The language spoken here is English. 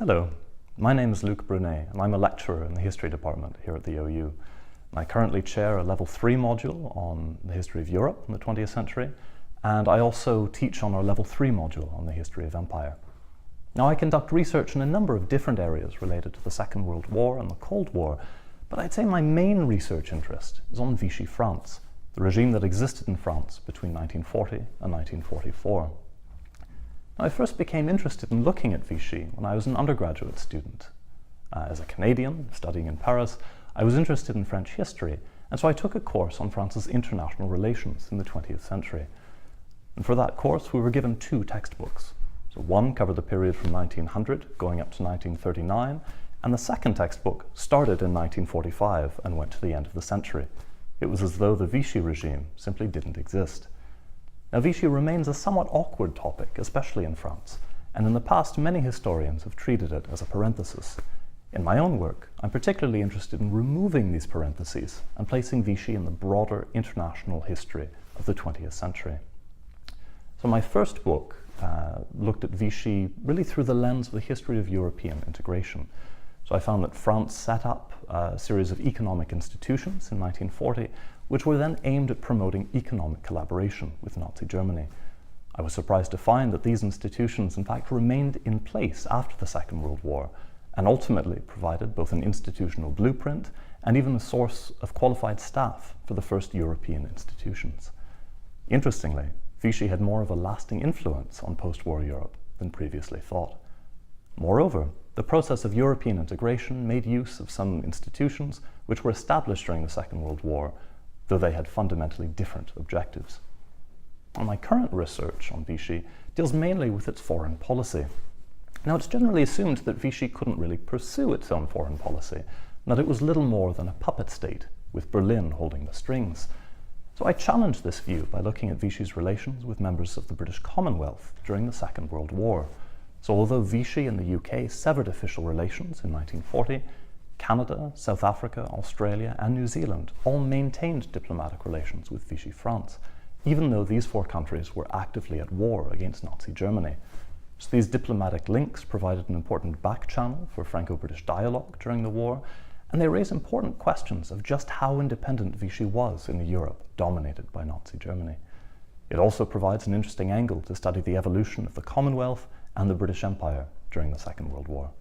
Hello, my name is Luc Brunet and I'm a lecturer in the History Department here at the OU. I currently chair a Level 3 module on the history of Europe in the 20th century, and I also teach on our Level 3 module on the history of empire. Now, I conduct research in a number of different areas related to the Second World War and the Cold War, but I'd say my main research interest is on Vichy France, the regime that existed in France between 1940 and 1944. Now, I first became interested in looking at Vichy when I was an undergraduate student. As a Canadian studying in Paris, I was interested in French history, and so I took a course on France's international relations in the 20th century. And for that course, we were given two textbooks. So one covered the period from 1900 going up to 1939, and the second textbook started in 1945 and went to the end of the century. It was as though the Vichy regime simply didn't exist. Now, Vichy remains a somewhat awkward topic, especially in France, and in the past many historians have treated it as a parenthesis. In my own work, I'm particularly interested in removing these parentheses and placing Vichy in the broader international history of the 20th century. So my first book looked at Vichy really through the lens of the history of European integration. So I found that France set up a series of economic institutions in 1940, which were then aimed at promoting economic collaboration with Nazi Germany. I was surprised to find that these institutions in fact remained in place after the Second World War, and ultimately provided both an institutional blueprint and even a source of qualified staff for the first European institutions. Interestingly, Vichy had more of a lasting influence on post-war Europe than previously thought. Moreover, the process of European integration made use of some institutions which were established during the Second World War, though they had fundamentally different objectives. And my current research on Vichy deals mainly with its foreign policy. Now, it's generally assumed that Vichy couldn't really pursue its own foreign policy, and that it was little more than a puppet state, with Berlin holding the strings. So I challenged this view by looking at Vichy's relations with members of the British Commonwealth during the Second World War. So although Vichy and the UK severed official relations in 1940, Canada, South Africa, Australia and New Zealand all maintained diplomatic relations with Vichy France, even though these four countries were actively at war against Nazi Germany. So these diplomatic links provided an important back channel for Franco-British dialogue during the war, and they raise important questions of just how independent Vichy was in a Europe dominated by Nazi Germany. It also provides an interesting angle to study the evolution of the Commonwealth and the British Empire during the Second World War.